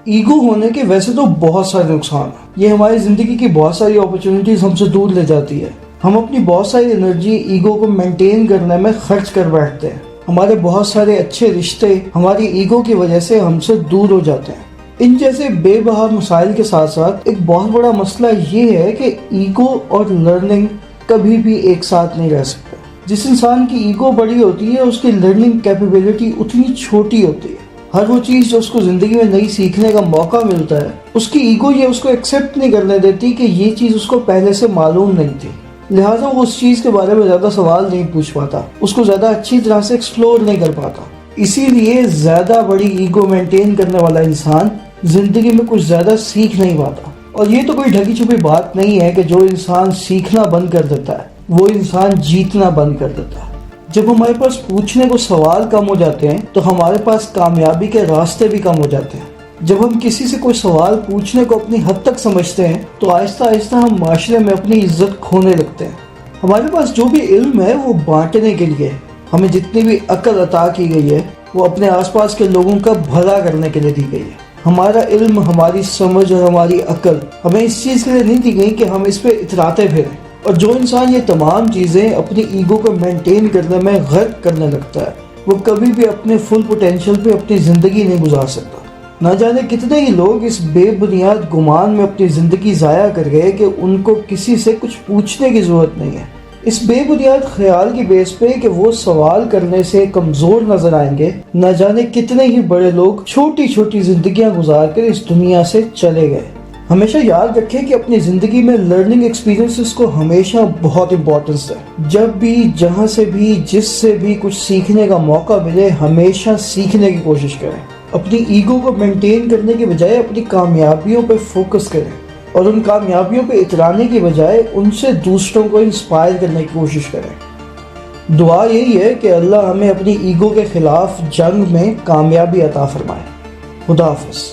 Ego ہونے کے ویسے تو بہت سارے نقصان ہیں. یہ ہماری زندگی کی بہت ساری اپرچونٹیز ہم سے دور لے جاتی ہے. ہم اپنی بہت ساری انرجی ایگو کو مینٹین کرنے میں خرچ کر بیٹھتے ہیں. ہمارے بہت سارے اچھے رشتے ہماری ایگو کی وجہ سے ہم سے دور ہو جاتے ہیں. ان جیسے بے بہا مسائل کے ساتھ ساتھ ایک بہت بڑا مسئلہ یہ ہے کہ ایگو اور لرننگ کبھی بھی ایک ساتھ نہیں رہ سکتے. جس انسان کی ایگو بڑی ہوتی ہے اس کی لرننگ کیپیبلٹی اتنی چھوٹی ہوتی ہے. ہر وہ چیز جو اس کو زندگی میں نئی سیکھنے کا موقع ملتا ہے اس کی ایگو یہ اس کو ایکسیپٹ نہیں کرنے دیتی کہ یہ چیز اس کو پہلے سے معلوم نہیں تھی. لہٰذا وہ اس چیز کے بارے میں زیادہ سوال نہیں پوچھ پاتا, اس کو زیادہ اچھی طرح سے ایکسپلور نہیں کر پاتا. اسی لیے زیادہ بڑی ایگو مینٹین کرنے والا انسان زندگی میں کچھ زیادہ سیکھ نہیں پاتا. اور یہ تو کوئی ڈھکی چھپی بات نہیں ہے کہ جو انسان سیکھنا بند کر دیتا ہے وہ انسان جیتنا بند کر دیتا ہے. جب ہمارے پاس پوچھنے کو سوال کم ہو جاتے ہیں تو ہمارے پاس کامیابی کے راستے بھی کم ہو جاتے ہیں. جب ہم کسی سے کوئی سوال پوچھنے کو اپنی حد تک سمجھتے ہیں تو آہستہ آہستہ ہم معاشرے میں اپنی عزت کھونے لگتے ہیں. ہمارے پاس جو بھی علم ہے وہ بانٹنے کے لیے. ہمیں جتنی بھی عقل عطا کی گئی ہے وہ اپنے آس پاس کے لوگوں کا بھلا کرنے کے لیے دی گئی ہے. ہمارا علم, ہماری سمجھ اور ہماری عقل ہمیں اس چیز کے لیے نہیں دی گئی کہ ہم اس پہ اتراتے پھریں. اور جو انسان یہ تمام چیزیں اپنی ایگو کو مینٹین کرنے میں غرق کرنے لگتا ہے وہ کبھی بھی اپنے فل پوٹینشیل پہ اپنی زندگی نہیں گزار سکتا. نہ جانے کتنے ہی لوگ اس بے بنیاد گمان میں اپنی زندگی ضائع کر گئے کہ ان کو کسی سے کچھ پوچھنے کی ضرورت نہیں ہے. اس بے بنیاد خیال کی بیس پہ کہ وہ سوال کرنے سے کمزور نظر آئیں گے, نہ جانے کتنے ہی بڑے لوگ چھوٹی چھوٹی زندگیاں گزار کر اس دنیا سے چلے گئے. ہمیشہ یاد رکھیں کہ اپنی زندگی میں لرننگ ایکسپیرینسز کو ہمیشہ بہت امپورٹنس دیں. جب بھی, جہاں سے بھی, جس سے بھی کچھ سیکھنے کا موقع ملے ہمیشہ سیکھنے کی کوشش کریں. اپنی ایگو کو مینٹین کرنے کے بجائے اپنی کامیابیوں پہ فوکس کریں اور ان کامیابیوں پہ اترانے کی بجائے ان سے دوسروں کو انسپائر کرنے کی کوشش کریں. دعا یہی ہے کہ اللہ ہمیں اپنی ایگو کے خلاف جنگ میں کامیابی عطا فرمائے. خدا حافظ.